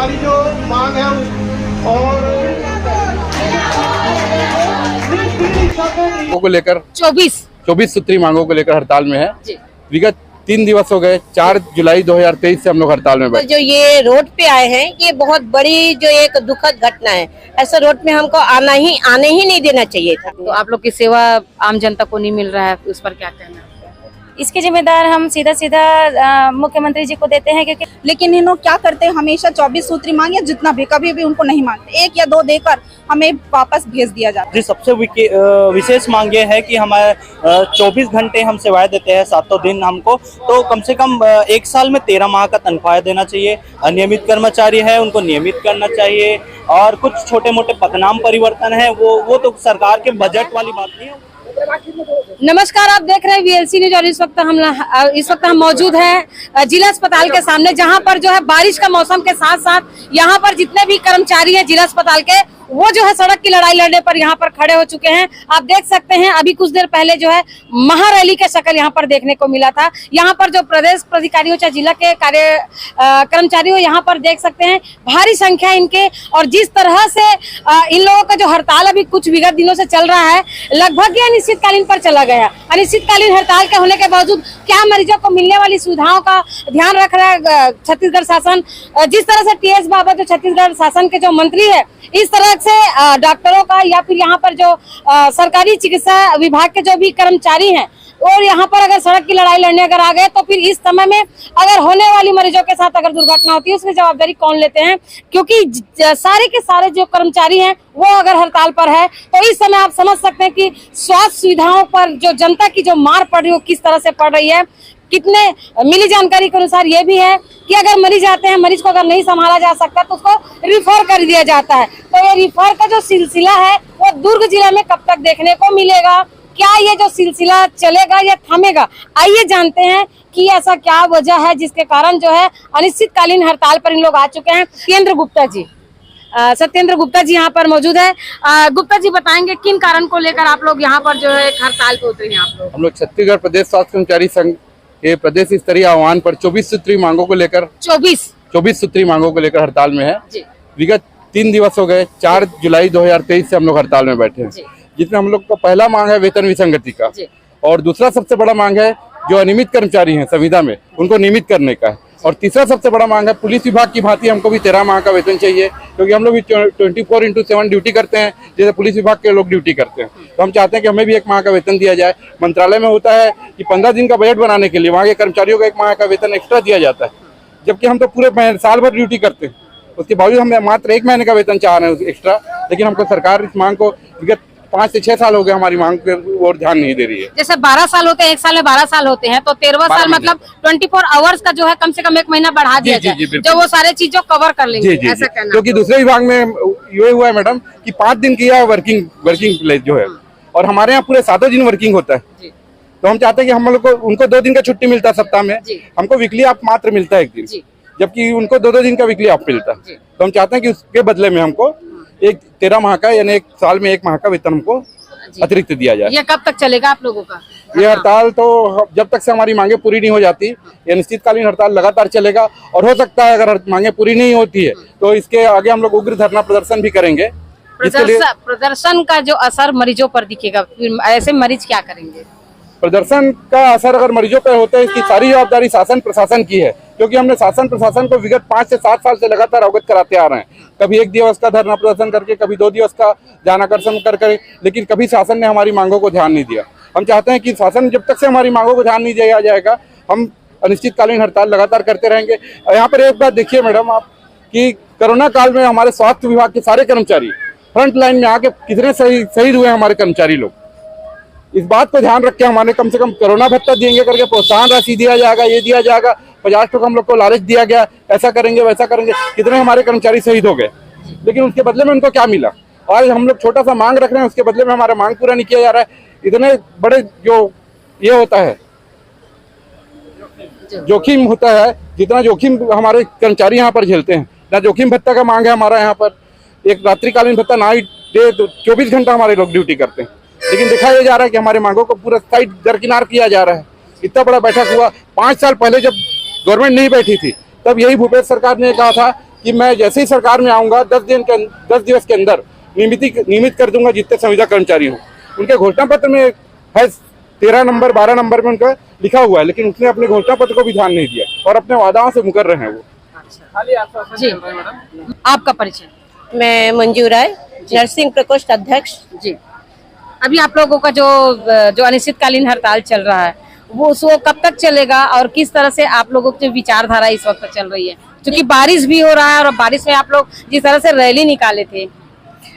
हमारी जो मांग है और को लेकर 24 सूत्री मांगों को लेकर हड़ताल में है। विगत 3 दिवस हो गए। 4 जुलाई 2023 से हम लोग हड़ताल में बैठे। जो ये रोड पे आए हैं ये बहुत बड़ी जो एक दुखद घटना है। ऐसे रोड में हमको आने ही नहीं देना चाहिए था। तो आप लोग की सेवा आम जनता को नहीं मिल रहा है, उस पर क्या कहना है? इसके जिम्मेदार हम सीधा मुख्यमंत्री जी को देते हैं, क्योंकि लेकिन इन लोग क्या करते हैं, हमेशा 24 सूत्री मांगे, जितना भी कभी भी उनको नहीं मांगते, 1 या 2 देकर हमें वापस भेज दिया जाता है। जी, सबसे विशेष मांग ये है कि हमारे 24 घंटे हम सेवाएं देते हैं, 7 दिन हमको, तो कम से कम 1 साल में 13 माह का तनख्वाह देना चाहिए। अनियमित कर्मचारी है उनको नियमित करना चाहिए, और कुछ छोटे मोटे पदनाम परिवर्तन है वो तो सरकार के बजट वाली बात नहीं है। नमस्कार, आप देख रहे हैं VLC न्यूज, और इस वक्त हम मौजूद हैं जिला अस्पताल के सामने, जहां पर जो है बारिश का मौसम के साथ साथ यहां पर जितने भी कर्मचारी हैं जिला अस्पताल के, वो जो है सड़क की लड़ाई लड़ने पर यहाँ पर खड़े हो चुके हैं। आप देख सकते हैं अभी कुछ देर पहले जो है महारैली का शक्ल यहाँ पर देखने को मिला था। यहाँ पर जो प्रदेश प्राधिकारी हो चाहे जिला के कर्मचारी हो, यहाँ पर देख सकते हैं भारी संख्या इनके, और जिस तरह से इन लोगों का जो हड़ताल अभी कुछ विगत दिनों से चल रहा है, लगभग ये अनिश्चितकालीन पर चला गया। अनिश्चितकालीन हड़ताल के होने के बावजूद क्या मरीजों को मिलने वाली सुविधाओं का ध्यान रख रहा है छत्तीसगढ़ शासन? जिस तरह से TS बाबा जो छत्तीसगढ़ शासन के जो मंत्री है, इस तरह से डॉक्टरों का या फिर यहाँ पर जो सरकारी चिकित्सा विभाग के जो भी कर्मचारी हैं, और यहाँ पर अगर सड़क की लड़ाई लड़ने अगर आ गए, तो फिर इस समय में अगर होने वाली मरीजों के साथ अगर दुर्घटना होती है, उसकी जवाबदारी कौन लेते हैं? क्योंकि सारे के सारे जो कर्मचारी हैं वो अगर हड़ताल पर है, तो इस समय आप समझ सकते हैं कि स्वास्थ्य सुविधाओं पर जो जनता की जो मार पड़ रही है, किस तरह से पड़ रही है। कितने मिली जानकारी के अनुसार ये भी है कि अगर मरीज आते हैं, मरीज को अगर नहीं संभाला जा सकता तो उसको रिफर कर दिया जाता है। तो ये रिफर का जो सिलसिला है वो दुर्ग जिला में कब तक देखने को मिलेगा? क्या ये जो सिलसिला चलेगा या थमेगा? आइए जानते हैं कि ऐसा क्या वजह है जिसके कारण जो है अनिश्चितकालीन हड़ताल पर इन लोग आ चुके हैं। सत्येंद्र गुप्ता जी यहाँ पर मौजूद है। गुप्ता जी बताएंगे किन कारण को लेकर आप लोग यहाँ पर जो है हड़ताल पे उतरे हैं? हम लोग छत्तीसगढ़ प्रदेश स्वास्थ्य कर्मचारी संघ के प्रदेश स्तरीय आह्वान पर 24 सूत्री मांगों को लेकर 24 सूत्री मांगों को लेकर हड़ताल में है। विगत 3 दिवस हो गए। 4 जुलाई 2023 से हम लोग हड़ताल में बैठे हैं, जिसमें हम लोग का पहला मांग है वेतन विसंगति का, और दूसरा सबसे बड़ा मांग है जो अनियमित कर्मचारी हैं संविदा में, उनको नियमित करने का है, और तीसरा सबसे बड़ा मांग है पुलिस विभाग की भांति हमको भी 13 माह का वेतन चाहिए, क्योंकि हम लोग भी 24/7 ड्यूटी करते हैं, जैसे पुलिस विभाग के लोग ड्यूटी करते हैं। तो हम चाहते हैं कि हमें भी 1 माह का वेतन दिया जाए। मंत्रालय में होता है कि 15 दिन का बजट बनाने के लिए वहाँ के कर्मचारियों को 1 माह का वेतन एक्स्ट्रा दिया जाता है, जबकि हम तो पूरे साल भर ड्यूटी करते हैं। उसके बावजूद हम मात्र 1 महीने का वेतन चाह रहे हैं एक्स्ट्रा, लेकिन हमको सरकार इस मांग को विगत 5 से 6 साल हो गए हमारी मांग पर और ध्यान नहीं दे रही है। जैसे 12 साल होते हैं, 1 साल में 12 साल होते हैं, तो 13वां साल मतलब 24 आवर्स का जो है कम से कम 1 महीना बढ़ा दिया जाए, जो वो सारे चीजों कवर कर लेंगे। ऐसा कहना, क्योंकि दूसरे विभाग में ये हुआ है मैडम कि 5 दिन किया वर्किंग प्लेस जो है, और हमारे यहाँ पूरे 7 दिन वर्किंग होता है। तो हम चाहते हैं कि हम लोग को उनको 2 दिन का छुट्टी मिलता है सप्ताह में, हमको वीकली ऑफ मात्र मिलता है 1 दिन, जबकि उनको 2-2 दिन का वीकली ऑफ मिलता है। तो हम चाहते हैं कि उसके बदले में हमको 13 माह का यानी 1 साल में 1 माह का वेतन हमको अतिरिक्त दिया जाए। ये कब तक चलेगा आप लोगों का ये हड़ताल? तो जब तक से हमारी मांगे पूरी नहीं हो जाती, ये अनिश्चितकालीन हड़ताल लगातार चलेगा, और हो सकता है अगर मांगे पूरी नहीं होती है तो इसके आगे हम लोग उग्र धरना प्रदर्शन भी करेंगे। प्रदर्शन का जो असर मरीजों पर दिखेगा, फिर ऐसे मरीज क्या करेंगे? प्रदर्शन का असर अगर मरीजों पर होता है, इसकी सारी जवाबदारी शासन प्रशासन की है, क्योंकि हमने शासन प्रशासन को विगत 5 से 7 साल से लगातार अवगत कराते आ रहे हैं। कभी 1 दिवस का धरना प्रदर्शन करके, कभी 2 दिवस का ध्यानाकर्षण करके, लेकिन कभी शासन ने हमारी मांगों को ध्यान नहीं दिया। हम चाहते हैं कि शासन जब तक से हमारी मांगों को ध्यान नहीं दिया जाएगा, हम अनिश्चितकालीन हड़ताल लगातार करते रहेंगे। यहाँ पर एक बात देखिए मैडम आप, कि कोरोना काल में हमारे स्वास्थ्य विभाग के सारे कर्मचारी फ्रंट लाइन में आके कितने शहीद हुए हमारे कर्मचारी लोग। इस बात को ध्यान रख के हमारे कम से कम कोरोना भत्ता देंगे करके प्रोत्साहन राशि दिया जाएगा, ये दिया जाएगा, 50 टका हम लोग को लालच दिया गया, ऐसा करेंगे वैसा करेंगे। कितने हमारे कर्मचारी शहीद हो गए, लेकिन उसके बदले में उनको क्या मिला? आज हम लोग छोटा सा मांग रख रहे हैं, उसके बदले में हमारा मांग पूरा नहीं किया जा रहा है। इतने बड़े जो ये होता है जोखिम होता है, जितना जोखिम हमारे कर्मचारी यहाँ पर झेलते हैं, ना जोखिम भत्ता का मांग है हमारा यहाँ पर। एक रात्रिकालीन भत्ता, नाइट डे 24 घंटा हमारे लोग ड्यूटी करते हैं, लेकिन देखा यह जा रहा है कि हमारे मांगों को पूरा साइड दरकिनार किया जा रहा है। इतना बड़ा बैठक हुआ 5 साल पहले जब गवर्नमेंट नहीं बैठी थी, तब यही भूपेश सरकार ने कहा था कि मैं जैसे ही सरकार में आऊंगा 10 दिवस के अंदर नियमित कर दूंगा जितने संविदा कर्मचारी हों। उनके घोषणा पत्र में है 13 नंबर 12 नंबर में उनका लिखा हुआ है, लेकिन उसने अपने घोषणा पत्र को भी ध्यान नहीं दिया और अपने वादाओं से मुकर रहे हैं वो। जी, आपका परिचय? मैं मंजू राय, नर्सिंग प्रकोष्ठ अध्यक्ष। जी, अभी आप लोगों का जो अनिश्चितकालीन हड़ताल चल रहा है वो कब तक चलेगा और किस तरह से आप लोगों की विचारधारा इस वक्त चल रही है, क्योंकि बारिश भी हो रहा है और बारिश में आप लोग जिस तरह से रैली निकाले थे?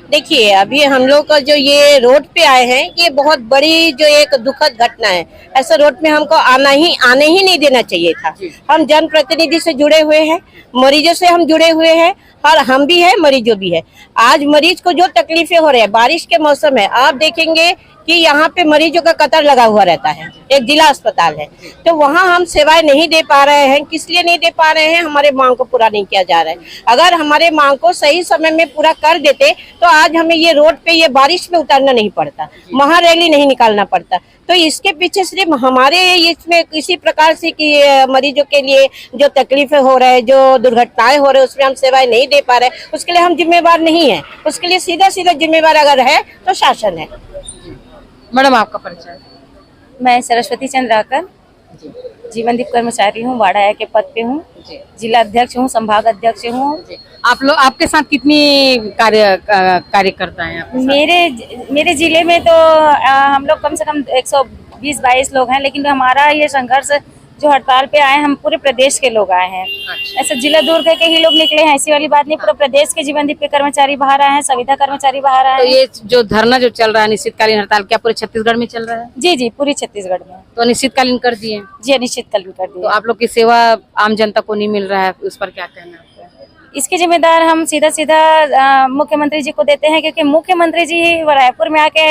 देखिए, अभी हम लोग का जो ये रोड पे आए हैं ये बहुत बड़ी जो एक दुखद घटना है। ऐसा रोड में हमको आने ही नहीं देना चाहिए था। हम जनप्रतिनिधि से जुड़े हुए हैं, मरीजों से हम जुड़े हुए हैं और हम भी है, मरीजों भी है। आज मरीज को जो तकलीफें हो रही है, बारिश के मौसम है, आप देखेंगे कि यहाँ पे मरीजों का कतार लगा हुआ रहता है। एक जिला अस्पताल है तो वहाँ हम सेवाएं नहीं दे पा रहे हैं। किस लिए नहीं दे पा रहे हैं? हमारे मांग को पूरा नहीं किया जा रहा है। अगर हमारे मांग को सही समय में पूरा कर देते तो आज हमें ये रोड पे ये बारिश में उतरना नहीं पड़ता, महारैली नहीं निकालना पड़ता। तो इसके पीछे सिर्फ हमारे इसमें किसी प्रकार से कि मरीजों के लिए जो तकलीफें हो रहे हैं, जो दुर्घटनाएं हो रहे हैं, उसमें हम सेवाएं नहीं दे पा रहे, उसके लिए हम जिम्मेवार नहीं है। उसके लिए सीधा जिम्मेवार अगर है तो शासन है। मैडम, आपका परिचय? मैं सरस्वती चंद्राकर, जीवनदीप कर्मचारी हूँ, वाड़ा के पद पे हूँ, जिला अध्यक्ष हूँ, संभाग अध्यक्ष हूँ। आप लोग, आपके साथ कितनी कार्यकर्ता हैं आपके साथ? मेरे जिले में तो हम लोग कम से कम 120-22 लोग हैं, लेकिन हमारा ये संघर्ष जो हड़ताल पे आए, हम पूरे प्रदेश के लोग आए हैं। ऐसे जिला दूर के ही लोग निकले हैं, ऐसी वाली बात नहीं। पूरे प्रदेश के जीवनदीप के कर्मचारी बाहर आए हैं, संविदा कर्मचारी बाहर आए हैं। तो ये जो धरना जो चल रहा है अनिश्चितकालीन हड़ताल, क्या पूरे छत्तीसगढ़ में चल रहा है? जी, पूरी छत्तीसगढ़ में। तो अनिश्चितकालीन कर दिए? जी, अनिश्चितकालीन कर दिए। तो आप लोग की सेवा आम जनता को नहीं मिल रहा है, उस पर क्या कहना है? इसके जिम्मेदार हम सीधा मुख्यमंत्री जी को देते हैं, क्योंकि मुख्यमंत्री जी रायपुर में आके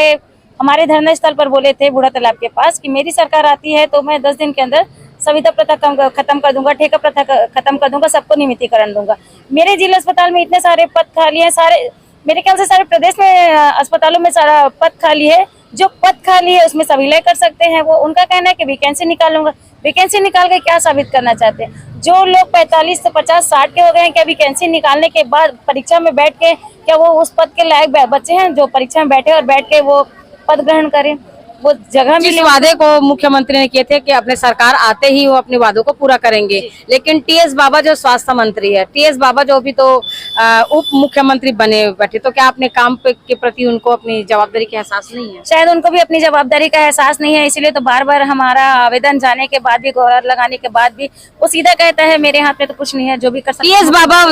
हमारे धरना स्थल पर बोले थे बूढ़ा तालाब के पास कि मेरी सरकार आती है तो मैं 10 दिन के अंदर संविदा प्रथा खत्म कर दूंगा, ठेका प्रथा खत्म कर दूंगा, सबको नियमितीकरण दूंगा। मेरे जिला अस्पताल में इतने सारे पद खाली हैं, सारे मेरे ख्याल से सारे प्रदेश में अस्पतालों में सारा पद खाली है। जो पद खाली है उसमें सब विलय कर सकते हैं। वो उनका कहना है कि वैकेंसी निकालूंगा। वैकेंसी निकाल के क्या साबित करना चाहते हैं? जो लोग 45 से 50 60 के हो गए हैं, क्या वैकेंसी निकालने के बाद परीक्षा में बैठ के क्या वो उस पद के लायक बच्चे हैं जो परीक्षा में बैठे और बैठ के वो पद ग्रहण करें? वो जगह जिस वादे को मुख्यमंत्री ने किए थे कि अपने सरकार आते ही वो अपने वादों को पूरा करेंगे, लेकिन टीएस बाबा जो स्वास्थ्य मंत्री है, टीएस बाबा जो अभी तो उप मुख्यमंत्री बने बैठे, तो क्या अपने काम के प्रति उनको अपनी जवाबदारी का एहसास नहीं है? शायद उनको भी अपनी जवाबदारी का एहसास नहीं है, इसलिए तो बार बार हमारा आवेदन जाने के बाद भी, गुहार लगाने के बाद भी वो सीधा कहता है मेरे हाथ में तो कुछ नहीं है, जो भी कर सकते। टीएस बाबा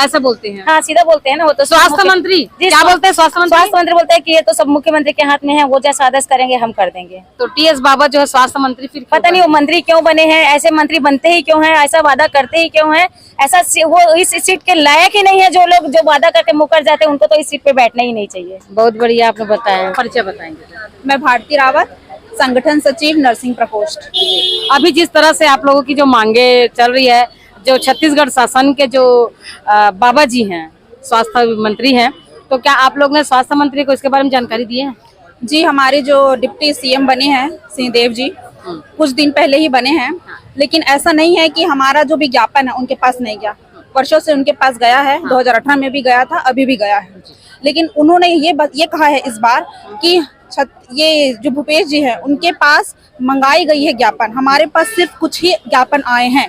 ऐसा बोलते हैं? हाँ, सीधा बोलते हैं ना। वो तो स्वास्थ्य मंत्री क्या बोलते हैं? स्वास्थ्य मंत्री बोलते हैं कि ये तो सब मुख्यमंत्री के हाथ में है, वो जैसा आदेश करेंगे हम कर देंगे। तो टीएस बाबा जो है स्वास्थ्य मंत्री फिर पता नहीं वो मंत्री क्यों बने हैं, ऐसे मंत्री बनते ही क्यों हैं, ऐसा वादा करते ही क्यों हैं? ऐसा वो इस सीट के लायक ही नहीं है। जो लोग जो वादा करके मुकर जाते हैं उनको तो इस सीट पे बैठना ही नहीं चाहिए। बहुत बढ़िया आपने बताया। परिचय बताएंगे? मैं भारती रावत, संगठन सचिव, नर्सिंग प्रकोष्ठ। अभी जिस तरह से आप लोगों की जो मांगे चल रही है, जो छत्तीसगढ़ शासन के जो बाबा जी हैं, स्वास्थ्य मंत्री हैं, तो क्या आप लोग ने स्वास्थ्य मंत्री को इसके बारे में जानकारी दी है? जी, हमारे जो डिप्टी सीएम बने हैं सिंहदेव जी, कुछ दिन पहले ही बने हैं, लेकिन ऐसा नहीं है कि हमारा जो विज्ञापन है उनके पास नहीं गया। वर्षों से उनके पास गया है, 2018 में भी गया था, अभी भी गया है। लेकिन उन्होंने ये कहा है इस बार कि ये जो भूपेश जी है उनके पास मंगाई गई है ज्ञापन, हमारे पास सिर्फ कुछ ही ज्ञापन आए हैं।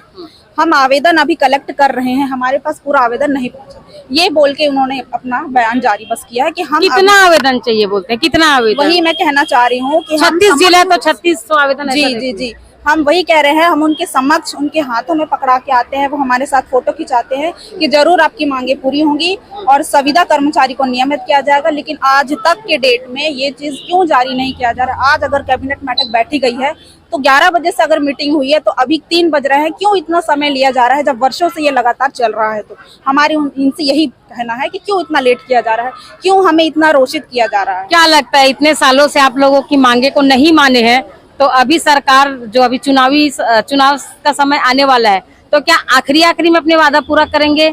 हम आवेदन अभी कलेक्ट कर रहे हैं, हमारे पास पूरा आवेदन नहीं पहुंचा। ये बोल के उन्होंने अपना बयान जारी बस किया है कि हम कितना आवेदन चाहिए बोलते हैं, कितना आवेदन? वही मैं कहना चाह रही हूँ कि 36 जिला तो 3600 आवेदन। जी, हम वही कह रहे हैं। हम उनके समक्ष उनके हाथों में पकड़ा के आते हैं, वो हमारे साथ फोटो खिंचाते हैं कि जरूर आपकी मांगे पूरी होंगी और संविदा कर्मचारी को नियमित किया जाएगा। लेकिन आज तक के डेट में ये चीज क्यों जारी नहीं किया जा रहा? आज अगर कैबिनेट बैठक बैठी गई है तो 11 बजे से अगर मीटिंग हुई है तो अभी 3 बज रहे हैं, क्यों इतना समय लिया जा रहा है जब वर्षों से ये लगातार चल रहा है? तो हमारी इनसे यही कहना है कि क्यों इतना लेट किया जा रहा है, क्यों हमें इतना रोषित किया जा रहा है? क्या लगता है, इतने सालों से आप लोगों की मांगे को नहीं माने हैं, तो अभी सरकार जो अभी चुनाव का समय आने वाला है, तो क्या आखिरी में अपने वादा पूरा करेंगे?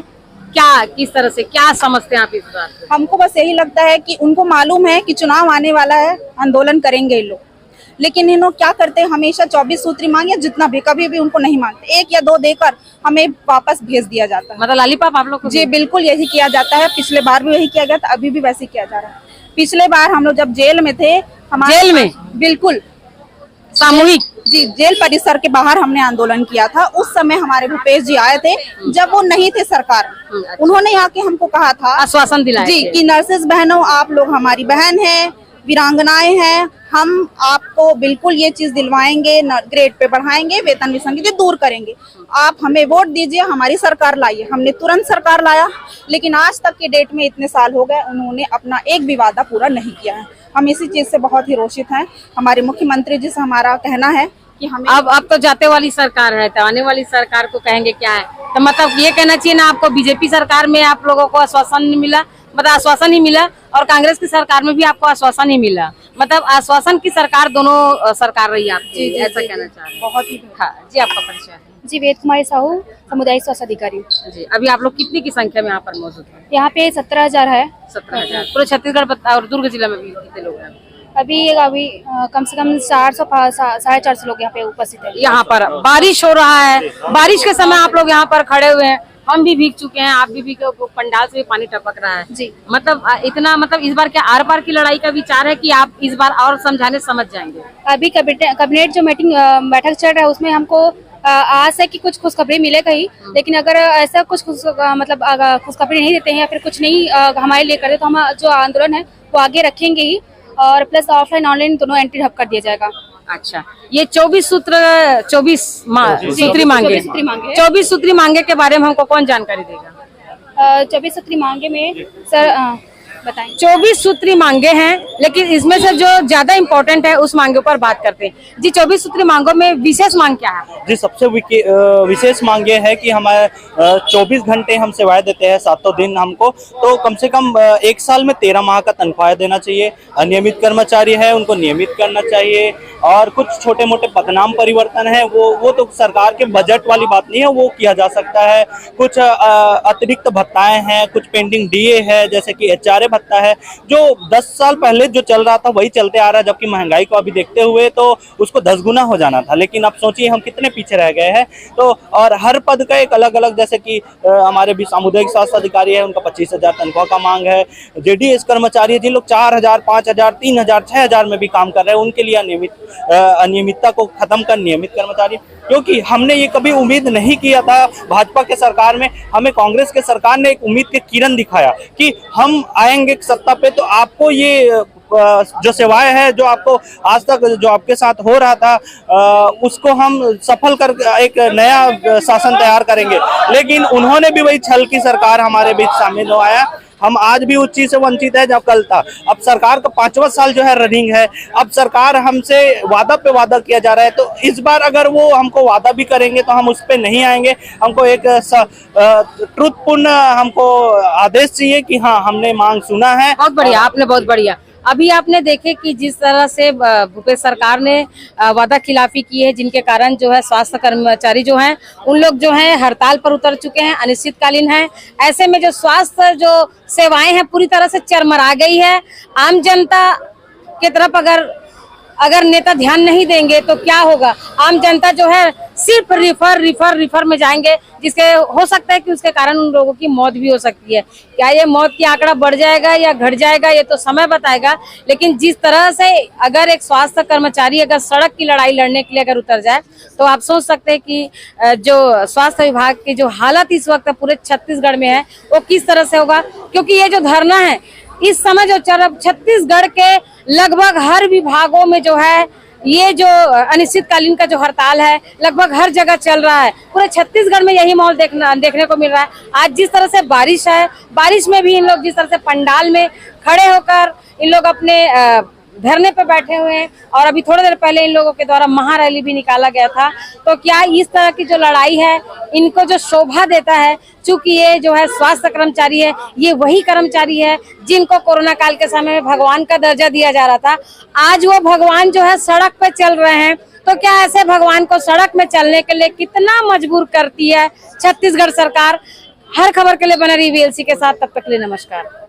क्या किस तरह से क्या समझते हैं आप इस बात को? हमको बस यही लगता है कि उनको मालूम है कि चुनाव आने वाला है, आंदोलन करेंगे ये लोग, लेकिन इन लोग क्या करते हैं, हमेशा 24 सूत्री मांगे, जितना भी, कभी भी उनको नहीं मांगते, 1 या 2 देकर हमें वापस भेज दिया जाता है। मतलब लॉलीपॉप आप लोग को? जी बिल्कुल यही किया जाता है, पिछले बार भी यही किया गया था, अभी भी वैसे किया जा रहा है। पिछले बार हम लोग जब जेल में थे, हमारे जेल में? बिल्कुल सामूहिक? जी, जेल परिसर के बाहर हमने आंदोलन किया था। उस समय हमारे भूपेश जी आए थे, जब वो नहीं थे सरकार, उन्होंने आके हमको कहा था, आश्वासन दिलाया जी, कि नर्सेज बहनों, आप लोग हमारी बहन हैं, वीरांगनाएं हैं, हम आपको बिल्कुल ये चीज दिलवाएंगे, ग्रेड पे बढ़ाएंगे, वेतन विसंगति दूर करेंगे, आप हमें वोट दीजिए, हमारी सरकार लाइए। हमने तुरंत सरकार लाया, लेकिन आज तक के डेट में इतने साल हो गए, उन्होंने अपना एक भी वादा पूरा नहीं किया है। हम इसी चीज से बहुत ही रोषित हैं। हमारे मुख्यमंत्री जी से हमारा कहना है कि हमें अब तो जाते वाली सरकार है, तो आने वाली सरकार को कहेंगे क्या है? तो मतलब ये कहना चाहिए ना, आपको बीजेपी सरकार में आप लोगों को आश्वासन नहीं मिला, मतलब आश्वासन ही मिला, और कांग्रेस की सरकार में भी आपको आश्वासन ही मिला, मतलब आश्वासन की सरकार दोनों सरकार रही आपकी, ऐसा कहना चाह रहे हैं? बहुत ही हाँ जी, आपका परिचय है? जी, वेद कुमारी साहू, सामुदायिक स्वास्थ्य अधिकारी। जी, अभी आप लोग कितनी की संख्या में यहाँ पर मौजूद हैं? यहाँ पे 17,000 है। 17,000 पूरे छत्तीसगढ़ और दुर्ग जिला में भी कितने लोग हैं? अभी कम से कम 400 साढ़े 400 लोग यहाँ पे उपस्थित है। यहाँ पर बारिश हो रहा है, बारिश के समय आप लोग यहाँ पर खड़े हुए हैं, हम भी भीग चुके हैं, आप भी भीगे, पंडाल से भी पानी टपक रहा है जी। मतलब इतना, मतलब इस बार क्या आर पार की लड़ाई का विचार है कि आप इस बार और समझाने समझ जाएंगे? अभी कैबिनेट जो बैठक चल रहा है, उसमें हमको आस है कि कुछ खुशखबरी मिलेगा ही, लेकिन अगर ऐसा कुछ खुशखबरी नहीं देते हैं या फिर कुछ नहीं हमारे लिए करे, तो हम जो आंदोलन है वो आगे रखेंगे ही, और प्लस ऑफलाइन ऑनलाइन दोनों एंट्री हब कर दिया जाएगा। अच्छा, ये 24 सूत्री मांगे, 24 सूत्री मांगे के बारे में हमको कौन जानकारी देगा? 24 सूत्री मांगे में सर बताएं। 24 सूत्री मांगे हैं, लेकिन इसमें से जो ज्यादा इम्पोर्टेंट है उस मांगों पर बात करते हैं। जी, 24 सूत्री मांगों में विशेष मांग क्या है? जी, सबसे विशेष मांग ये है कि हमारे 24 घंटे हम सेवाएं देते हैं, 7 दिन हमको, तो कम से कम 1 साल में 13 माह का तनख्वाह देना चाहिए। अनियमित कर्मचारी है उनको नियमित करना चाहिए, और कुछ छोटे मोटे पदनाम परिवर्तन है वो तो सरकार के बजट वाली बात नहीं है, वो किया जा सकता है। कुछ अतिरिक्त भत्ताएं हैं, कुछ पेंडिंग डीए है, जैसे कि HRA भत्ता है, जो 10 साल पहले जो चल रहा था वही चलते आ रहा है, जबकि महंगाई को अभी देखते हुए तो उसको 10 गुना हो जाना था, लेकिन अब सोचिए हम कितने पीछे रह गए हैं। तो और हर पद का एक अलग अलग, जैसे कि हमारे भी सामुदायिक स्वास्थ्य अधिकारी है, उनका 25,000 तनख्वाह का मांग है। JDS कर्मचारी है, जिन लोग 4,000, 5,000, 3,000, 6,000 में भी काम कर रहे हैं, उनके लिए अनियमितता को खत्म कर नियमित कर्मचारी, क्योंकि हमने ये कभी उम्मीद नहीं किया था भाजपा के सरकार में। हमें कांग्रेस के सरकार ने एक उम्मीद के किरण दिखाया कि हम आएंगे सत्ता पे तो आपको ये जो सेवाएं है, जो आपको आज तक जो आपके साथ हो रहा था, उसको हम सफल कर एक नया शासन तैयार करेंगे। लेकिन उन्होंने भी वही छल की सरकार हमारे बीच शामिल हो आया। हम आज भी उस चीज से वंचित है जब कल था। अब सरकार का 5वां साल जो है रनिंग है, अब सरकार हमसे वादा पे वादा किया जा रहा है, तो इस बार अगर वो हमको वादा भी करेंगे तो हम उस पे नहीं आएंगे। हमको एक ट्रुथपूर्ण हमको आदेश चाहिए कि हाँ, हमने मांग सुना है। बहुत बढ़िया, आपने बहुत बढ़िया। अभी आपने देखे कि जिस तरह से भूपेश सरकार ने वादा खिलाफी की है, जिनके कारण जो है स्वास्थ्य कर्मचारी जो हैं उन लोग जो हैं हड़ताल पर उतर चुके हैं, अनिश्चितकालीन हैं। ऐसे में जो स्वास्थ्य जो सेवाएं हैं पूरी तरह से चरमरा गई है। आम जनता की तरफ अगर नेता ध्यान नहीं देंगे तो क्या होगा? आम जनता जो है सिर्फ रिफर में जाएंगे, जिसके हो सकता है कि उसके कारण उन लोगों की मौत भी हो सकती है। क्या ये मौत की आंकड़ा बढ़ जाएगा या घट जाएगा, ये तो समय बताएगा। लेकिन जिस तरह से अगर एक स्वास्थ्य कर्मचारी अगर सड़क की लड़ाई लड़ने के लिए अगर उतर जाए, तो आप सोच सकते हैं कि जो स्वास्थ्य विभाग की जो हालत इस वक्त पूरे छत्तीसगढ़ में है वो किस तरह से होगा। क्योंकि ये जो धरना है इस समय जो छत्तीसगढ़ के लगभग हर विभागों में जो है ये जो अनिश्चितकालीन का जो हड़ताल है लगभग हर जगह चल रहा है। पूरे छत्तीसगढ़ में यही माहौल देखने को मिल रहा है। आज जिस तरह से बारिश है, बारिश में भी इन लोग जिस तरह से पंडाल में खड़े होकर इन लोग अपने धरने पे बैठे हुए हैं, और अभी थोड़ी देर पहले इन लोगों के द्वारा महारैली भी निकाला गया था। तो क्या इस तरह की जो लड़ाई है इनको जो शोभा देता है, चूंकि ये जो है स्वास्थ्य कर्मचारी है, ये वही कर्मचारी है जिनको कोरोना काल के समय में भगवान का दर्जा दिया जा रहा था। आज वो भगवान जो है सड़क पे चल रहे हैं। तो क्या ऐसे भगवान को सड़क में चलने के लिए कितना मजबूर करती है छत्तीसगढ़ सरकार? हर खबर के लिए बने रही VLC के साथ, तब तक के लिए नमस्कार।